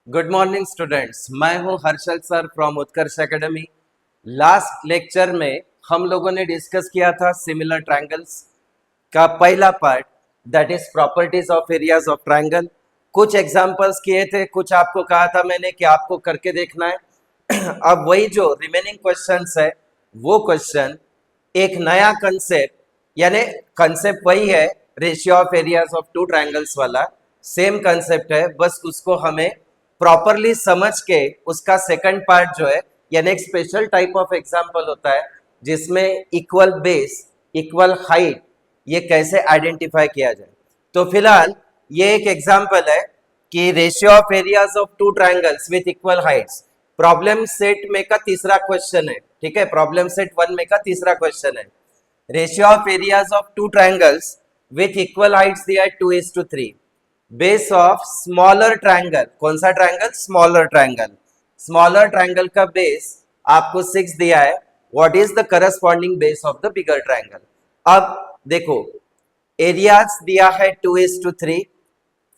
Good morning students. मैं हूं Harshal sir from Utkarsh academy. Last lecture में हम लोगों ने डिस्कस किया था सिमिलर ट्रायंगल्स का पहला part, that is properties of areas of triangle. कुछ एग्जांपल्स किए थे, कुछ आपको कहा था मैंने कि आपको करके देखना है। अब वही जो रिमेनिंग क्वेश्चंस है वो क्वेश्चन एक नया कंसेप्ट, यानी कंसेप्ट वही है, ratio of areas of two triangles वाला सेम कंसेप्ट है, बस उसको हमें प्रॉपरली समझ के उसका सेकंड पार्ट जो है, यानी एक स्पेशल टाइप ऑफ एग्जांपल होता है जिसमें इक्वल बेस इक्वल हाइट ये कैसे आइडेंटिफाई किया जाए। तो फिलहाल ये एक एग्जांपल है कि ratio of areas of two triangles with equal Heights, problem set में का तीसरा क्वेश्चन है। ठीक है, प्रॉब्लम सेट 1 में का तीसरा क्वेश्चन है। Ratio of areas of two triangles with equal Heights दिया है 2:3। बेस ऑफ स्मॉलर ट्रायंगल, कौन सा triangle? Smaller triangle. Smaller triangle का बेस आपको 6 दिया है। What is the corresponding base of the bigger triangle? अब देखो, एरियाज दिया है 2:3,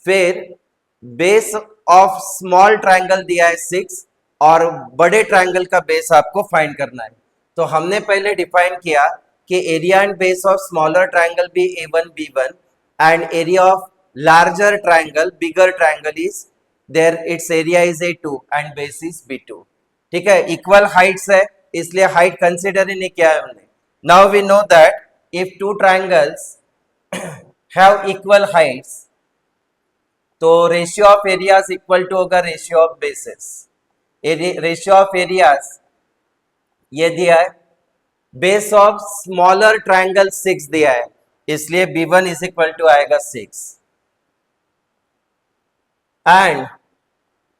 फिर बेस ऑफ स्मॉल ट्रायंगल दिया है 6 और बड़े ट्रायंगल का बेस आपको फाइंड करना है। तो हमने पहले डिफाइन किया कि area and base of smaller triangle भी A1 B1 and area of larger triangle bigger triangle is there, its area is A2 and base is B2। ठीक है, इक्वल हाइट्स है इसलिए हाइट कंसिडर ही नहीं किया है हमने। Now we know that if two triangles have equal heights तो ratio of areas equal to होगा ratio of bases. Ratio of areas ये दिया है, बेस ऑफ स्मॉलर ट्रायंगल 6 दिया है, इसलिए B1 इज इक्वल टू आएगा 6 and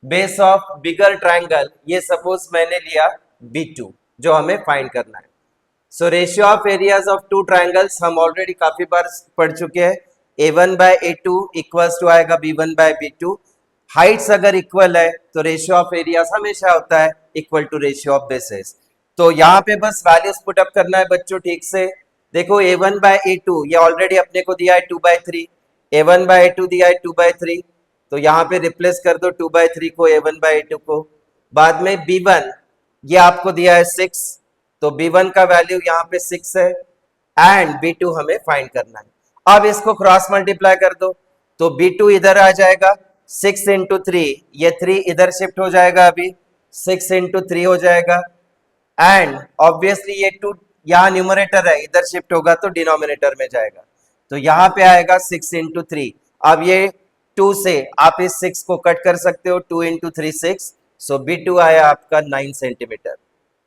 base of bigger triangle ये सपोज मैंने लिया B2 जो हमें फाइंड करना है। So ratio of areas of two triangles हम ऑलरेडी काफी बार पढ़ चुके हैं। A1/A2 इक्वल्स टू आएगा B1/B2। हाइट्स अगर इक्वल है तो रेशियो ऑफ एरियाज हमेशा होता है equal to ratio of bases. तो यहाँ पे बस वैल्यूज पुटअप करना है बच्चों ठीक से। देखो A1/A2 ये ऑलरेडी अपने को दिया है 2/3, A1/A2 दिया है 2/3, तो यहाँ पे रिप्लेस कर दो 2/3 को A1/A2 को। बाद में B1 ये आपको दिया है 6, तो B1 का वैल्यू यहाँ पे 6 है एंड B2 हमें फाइंड करना है। अब इसको क्रॉस मल्टीप्लाई कर दो तो B2 इधर आ जाएगा, 6 इंटू 3 ये 3 इधर शिफ्ट हो जाएगा, अभी 6 इंटू 3 हो जाएगा एंड ऑब्वियसली ये 2 यहाँ न्यूमरेटर है, इधर शिफ्ट होगा तो डिनोमिनेटर में जाएगा, तो यहाँ पे आएगा 6 इंटू 3। अब ये 2 से आप इस 6 को कट कर सकते हो, 2 इंटू 3 6, सो B2 आया आपका 9 सेंटीमीटर।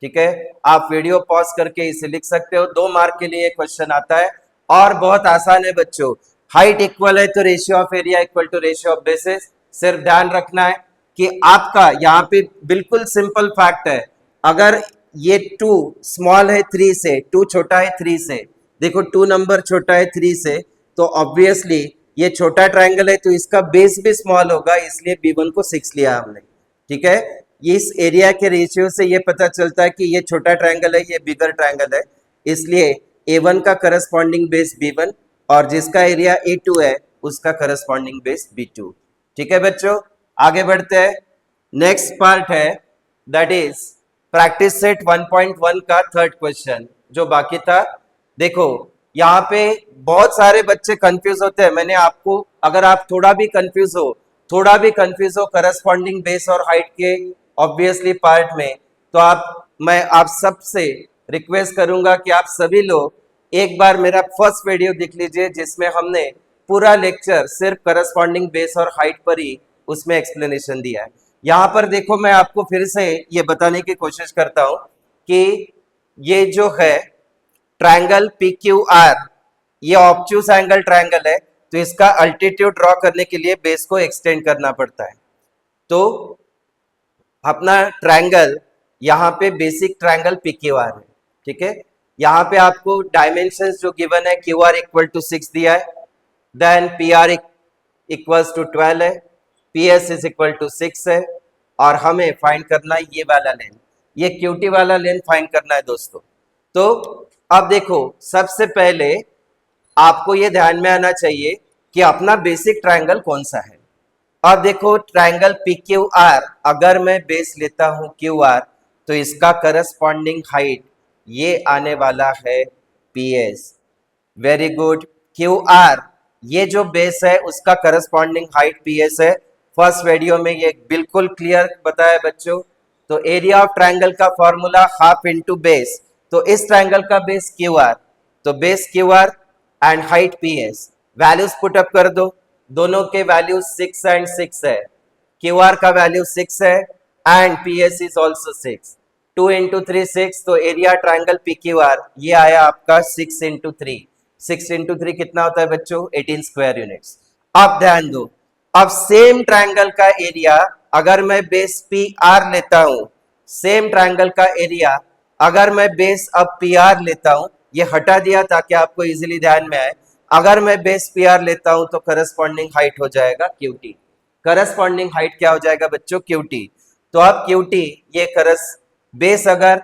ठीक है, आप वीडियो पॉज करके इसे लिख सकते हो, 2 मार्क के लिए क्वेश्चन आता है और बहुत आसान है बच्चों। हाइट इक्वल है तो ratio of area equal to ratio of bases. सिर्फ ध्यान रखना है कि आपका यहाँ पे बिल्कुल सिंपल फैक्ट है, अगर ये 2 स्मॉल है 3 से, 2 छोटा है 3 से, देखो 2 नंबर छोटा है 3 से, तो ऑब्वियसली ये छोटा ट्रायंगल है तो इसका बेस भी स्मॉल होगा, इसलिए B1 को 6 लिया हमने। ठीक है, इस एरिया के रेशियो से ये पता चलता है कि ये छोटा ट्रायंगल है ये बिगर ट्रायंगल है, इसलिए A1 का करस्पॉन्डिंग बेस B1 और जिसका एरिया A2 है उसका करस्पॉन्डिंग बेस B2। ठीक है बच्चों, आगे बढ़ते हैं। नेक्स्ट पार्ट है दैट इज प्रैक्टिस सेट 1.1 का थर्ड क्वेश्चन जो बाकी था। देखो यहाँ पे बहुत सारे बच्चे कंफ्यूज होते हैं, मैंने आपको, अगर आप थोड़ा भी कंफ्यूज हो करस्पॉन्डिंग बेस और हाइट के ऑब्वियसली पार्ट में, तो मैं आप सबसे रिक्वेस्ट करूंगा कि आप सभी लोग एक बार मेरा फर्स्ट वीडियो देख लीजिए जिसमें हमने पूरा लेक्चर सिर्फ करस्पॉन्डिंग बेस और हाइट पर ही उसमें एक्सप्लेनेशन दिया है। यहाँ पर देखो मैं आपको फिर से ये बताने की कोशिश करता हूँ कि ये जो है ट्रायंगल PQR ये ऑब्ट्यूज एंगल ट्रायंगल है, तो इसका अल्टीट्यूड ड्रॉ करने के लिए बेस को एक्सटेंड करना पड़ता है। तो अपना ट्रायंगल यहाँ पे बेसिक ट्रायंगल PQR है। ठीक है, यहाँ पे आपको डायमेंशंस जो गिवन है QR इक्वल टू 6 दिया है, देन PR इक्वल्स टू 12 है, PS इज इक्वल टू 6 है और हमें फाइंड करना है ये वाला लेंथ, ये QT वाला लेंथ फाइंड करना है दोस्तों। तो अब देखो सबसे पहले आपको ये ध्यान में आना चाहिए कि अपना बेसिक ट्रायंगल कौन सा है। अब देखो ट्रायंगल पी क्यू आर, अगर मैं बेस लेता हूं क्यू आर तो इसका करस्पॉन्डिंग हाइट ये आने वाला है P S. Very good. Q R ये जो बेस है उसका करस्पॉन्डिंग हाइट पी एस है। फर्स्ट वीडियो में ये बिल्कुल क्लियर बताया बच्चों। तो एरिया ऑफ ट्रायंगल का फॉर्मूला हाफ इंटू बेस। तो इस ट्रायंगल का बेस क्यू आर, तो base Q R and height P S. Values put up कर दो, दोनों के वैल्यू 6 एंड 6 है। क्यू आर का वैल्यू 6 है and P S is also 6। 2 into 3 6, तो area triangle P Q R ये आया आपका 6 इंटू 3। 6 इंटू 3 कितना होता है बच्चों? 18 स्क्वायर यूनिट्स। अब ध्यान दो, अब सेम ट्रायंगल का एरिया अगर मैं बेस पी आर लेता हूं, सेम ट्रायंगल का एरिया अगर मैं बेस अब पी आर लेता हूं, ये हटा दिया ताकि आपको इजीली ध्यान में आए। अगर मैं बेस पी आर लेता हूं तो करस्पॉन्डिंग हाइट हो जाएगा क्यू टी। करस्पॉन्डिंग हाइट क्या हो जाएगा बच्चों? Q T. तो अब क्यू टी ये बेस अगर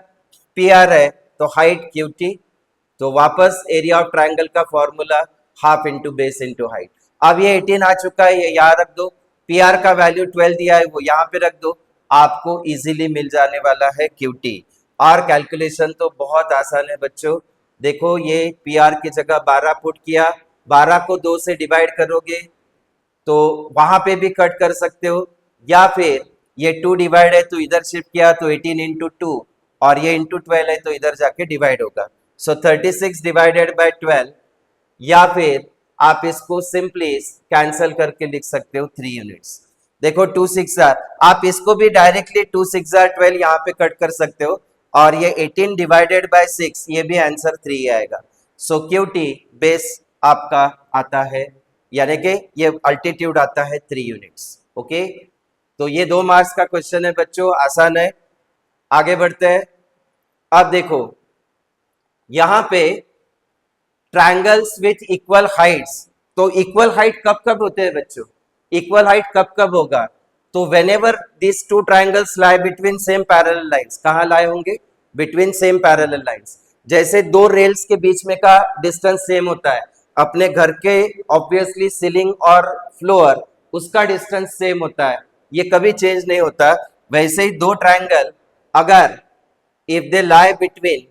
पी आर है तो हाइट क्यू टी, तो वापस एरिया ऑफ ट्रायंगल का formula half into base into height. अब ये 18 आ चुका है, ये यहाँ रख दो। पी आर का वैल्यू 12 दिया है वो यहाँ पे रख दो, आपको इजीली मिल जाने वाला है क्यू टी। और कैलकुलेशन तो बहुत आसान है बच्चों। देखो ये पी आर की जगह 12 पुट किया, 12 को 2 से डिवाइड करोगे तो वहां पे भी कट कर सकते हो, या फिर ये 2 डिवाइड है तो इधर शिफ्ट किया तो 18 इंटू 2, और ये इंटू 12 है तो इधर जाके डिवाइड होगा। सो 36 डिवाइडेड बाय 12, या फिर आप इसको सिंपली कैंसिल करके लिख सकते हो 3 यूनिट्स। देखो 2 6 आप इसको भी डायरेक्टली 2 6 12 यहाँ पे कट कर सकते हो, और ये 18 डिवाइडेड बाय 6 ये भी आंसर 3 आएगा। सो क्यू टी बेस आपका आता है, यानी कि ये अल्टीट्यूड आता है 3 यूनिट्स। ओके, तो ये 2 मार्क्स का क्वेश्चन है बच्चों, आसान है। आगे बढ़ते हैं। अब देखो यहां पे ट्रायंगल्स विथ इक्वल हाइट्स, तो इक्वल हाइट कब कब होते हैं बच्चों? इक्वल हाइट कब कब होगा? तो whenever this two triangles lie between same parallel lines. कहां लाए होंगे? Between same parallel lines. जैसे दो रेल्स के बीच में का डिस्टेंस सेम होता है, अपने घर के ऑब्वियसली सीलिंग और फ्लोर उसका डिस्टेंस सेम होता है, ये कभी चेंज नहीं होता। वैसे ही दो ट्रायंगल अगर इफ दे लाई बिटवीन,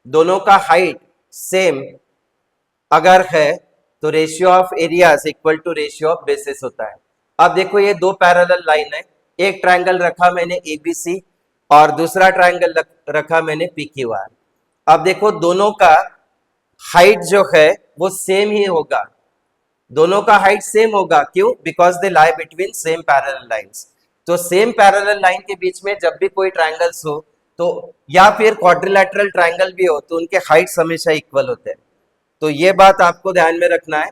दोनों का हाइट सेम अगर है तो ratio of areas equal to ratio of bases होता है। अब देखो ये दो पैरेलल लाइन है, एक ट्रायंगल रखा मैंने एबीसी और दूसरा ट्रायंगल रखा मैंने पीक्यूआर। अब देखो दोनों का हाइट जो है वो सेम ही होगा, दोनों का हाइट सेम होगा। क्यों? Because they lie between same parallel lines. तो सेम पैरेलल लाइन के बीच में जब भी कोई ट्रायंगल्स हो, तो या फिर क्वाड्रिलैटरल ट्रायंगल भी हो, तो उनके हाइट्स हमेशा इक्वल होते हैं। तो ये बात आपको ध्यान में रखना है।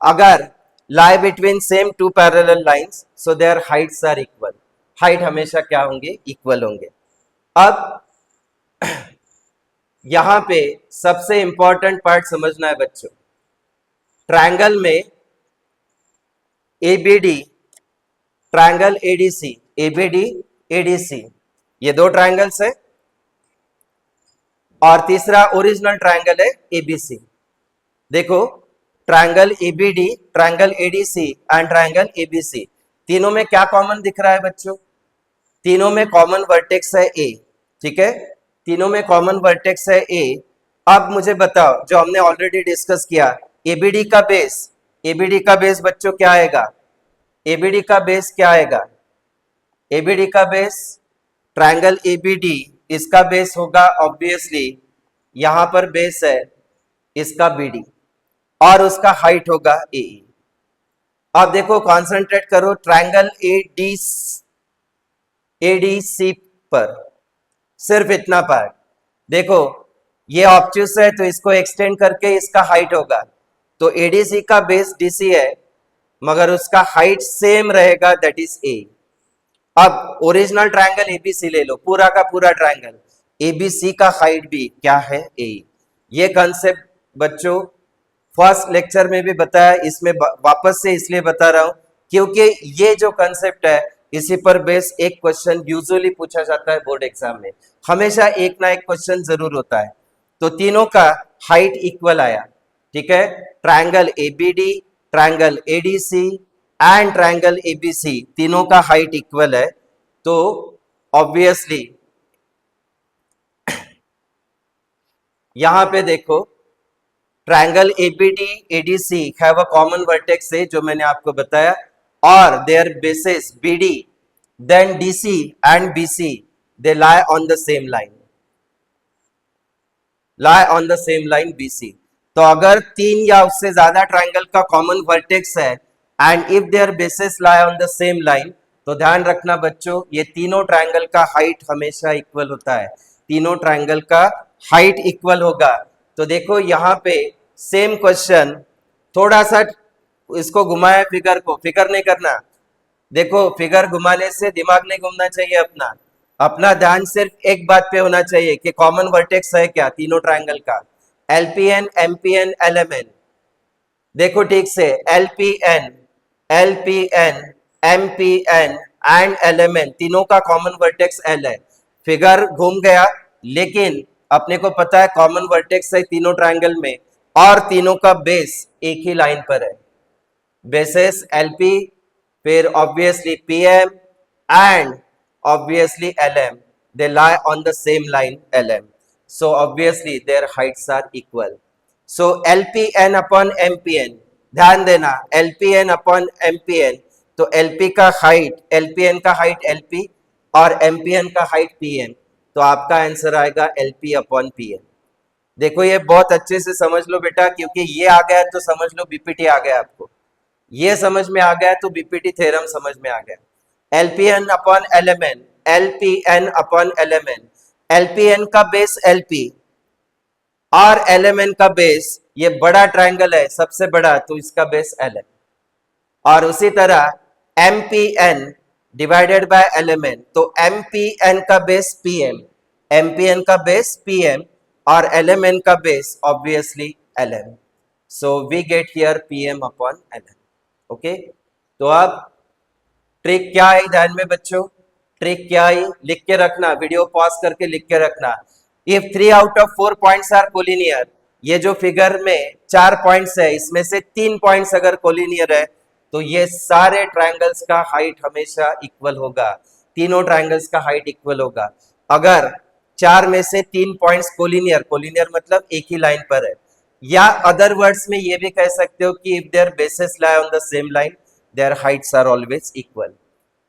अगर lie between same two parallel lines so their heights are equal, height हमेशा क्या होंगे? इक्वल होंगे। अब यहां पे सबसे इंपॉर्टेंट पार्ट समझना है बच्चों, ट्रायंगल में ABD, triangle ADC, ABD ADC, ये दो ट्रायंगल्स है, और तीसरा ओरिजिनल ट्रायंगल है एबीसी। देखो triangle ABD, triangle ADC and triangle ABC, तीनों में क्या कॉमन दिख रहा है बच्चों? तीनों में कॉमन वर्टेक्स है ए। ठीक है, तीनों में कॉमन वर्टेक्स है ए। अब मुझे बताओ, जो हमने ऑलरेडी डिस्कस किया, एबीडी का बेस, एबीडी का बेस बच्चों क्या आएगा? एबीडी का बेस क्या आएगा? एबीडी का बेस, ट्रायंगल एबीडी, इसका बेस होगा ऑब्वियसली, यहां पर बेस है इसका बीडी, और उसका हाइट होगा ए। अब देखो कॉन्सेंट्रेट करो ट्रायंगल एडीसी पर, सिर्फ इतना पार्ट। देखो ये ऑब्ट्यूस है तो इसको एक्सटेंड करके इसका हाइट होगा, तो एडीसी का बेस डीसी है मगर उसका हाइट सेम रहेगा, दैट इज ए। अब ओरिजिनल ट्रायंगल एबीसी ले लो, पूरा का पूरा ट्रायंगल, एबीसी का हाइट भी क्या है? ए। ये कंसेप्ट बच्चों फर्स्ट लेक्चर में भी बताया, इसमें वापस से इसलिए बता रहा हूं क्योंकि ये जो कंसेप्ट है इसी पर बेस एक क्वेश्चन यूजुअली पूछा जाता है बोर्ड एग्जाम में, हमेशा एक ना एक क्वेश्चन जरूर होता है। तो तीनों का हाइट इक्वल आया। ठीक है, triangle ABD, triangle ADC and triangle ABC, तीनों का हाइट इक्वल है, तो ऑब्वियसली यहां पे देखो triangle ABD ADC have a common vertex है, जो मैंने आपको बताया, और their bases BD then DC and BC they lie on the same line, lie on the same line BC। तो अगर तीन या उससे ज्यादा ट्रायंगल का कॉमन वर्टेक्स है and if their bases lie on the same line, तो ध्यान रखना बच्चों, ये तीनों ट्रायंगल का हाइट हमेशा इक्वल होता है, तीनों ट्रायंगल का हाइट इक्वल होगा। तो देखो यहाँ पे सेम क्वेश्चन, थोड़ा सा इसको घुमाया फिगर को, फिकर नहीं करना, देखो फिगर घुमाने से दिमाग नहीं घूमना चाहिए अपना, अपना ध्यान सिर्फ एक बात पे होना चाहिए कि कॉमन वर्टेक्स है क्या तीनों ट्रायंगल का, एलपीएन एमपीएन एलएमएन। देखो ठीक से, LPN LPN MPN and LMN तीनों का कॉमन वर्टेक्स एल है। फिगर घूम गया, लेकिन अपने को पता है कॉमन वर्टेक्स है तीनों ट्रायंगल में, और तीनों का बेस एक ही लाइन पर है, बेसिस एलपी, फिर obviously PM and obviously LM, they lie on the same line LM, so obviously their heights are equal, so LPN upon MPN, ध्यान देना LPN upon MPN, तो LP का हाइट, LPN का height LP और MPN का height PN, तो आपका answer आएगा LP upon PN। देखो ये बहुत अच्छे से समझ लो बेटा, क्योंकि ये आ गया तो समझ लो बीपीटी आ गया, आपको ये समझ में आ गया तो बीपीटी थ्योरम समझ में आ गया। LPN upon LMN, LPN upon LMN, LPN का बेस LP और LMN का बेस, ये बड़ा ट्रायंगल है सबसे बड़ा, तो इसका बेस L है, और उसी तरह MPN डिवाइडेड बाय LMN, तो MPN का बेस PM, MPN का बेस PM और LMN का base obviously LM, so we get here PM upon LM। Okay, तो अब ट्रिक क्या है ध्यान में बच्चों, ट्रिक क्या है लिख के रखना, वीडियो पॉज करके लिख के रखना। If 3 out of 4 points are collinear, ये जो फिगर में 4 पॉइंट्स है इसमें से 3 पॉइंट्स अगर कोलिनियर है, तो ये सारे ट्रायंगल्स का हाइट हमेशा इक्वल होगा, तीनों ट्रायंगल्स का हाइट इक्वल होगा। अगर 4 में से 3 पॉइंट्स कोलिनियर, कोलिनियर मतलब एक ही लाइन पर है, या अदर वर्ड्स में ये भी कह सकते हो कि if their bases lie on the same line their heights are always equal,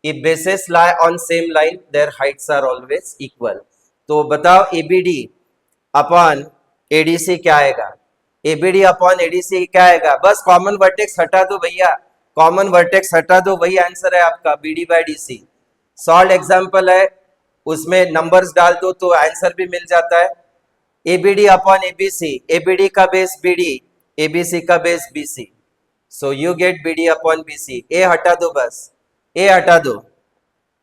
if bases lie on same line their heights are always equal। तो बताओ ABD अपॉन ADC क्या आएगा, ABD अपॉन ADC क्या आएगा, बस कॉमन वर्टेक्स हटा दो भैया, कॉमन वर्टेक्स हटा दो, वही आंसर है आपका BD by DC। Solve example है, उसमें नंबर्स डाल दो तो आंसर भी मिल जाता है। ABD अपॉन ABC, ABD का बेस BD, ABC का base BC, so you get BD upon BC। ए हटा दो, बस ए हटा दो,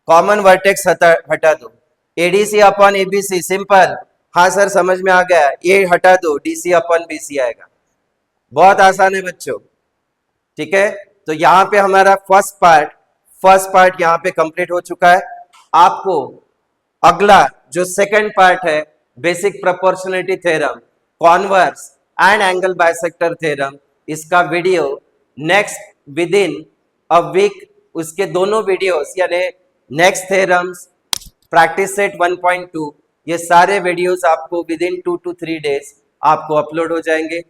कॉमन वर्टेक्स हटा दो, ADC अपॉन ABC सिंपल, हाँ सर समझ में आ गया, ए हटा दो, DC अपॉन BC आएगा, बहुत आसान है बच्चों। ठीक है, तो यहाँ पे हमारा फर्स्ट पार्ट यहाँ पे कंप्लीट हो चुका है। आपको अगला जो सेकंड पार्ट है, basic proportionality theorem, converse and angle bisector theorem, इसका video next within a week, उसके दोनों वीडियोस यानी नेक्स्ट थ्योरम्स, प्रैक्टिस सेट 1.2, ये सारे वीडियोस आपको विद इन 2 to 3 डेज आपको अपलोड हो जाएंगे।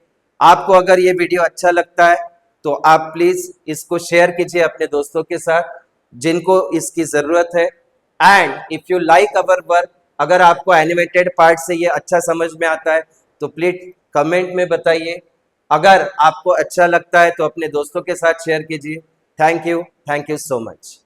आपको अगर ये वीडियो अच्छा लगता है तो आप प्लीज इसको शेयर कीजिए अपने दोस्तों के साथ जिनको इसकी जरूरत है। And if you like our work, अगर आपको एनिमेटेड पार्ट से ये अच्छा समझ में आता है तो प्लीज कमेंट में बताइए। अगर आपको अच्छा लगता है तो अपने दोस्तों के साथ शेयर कीजिए। Thank you so much.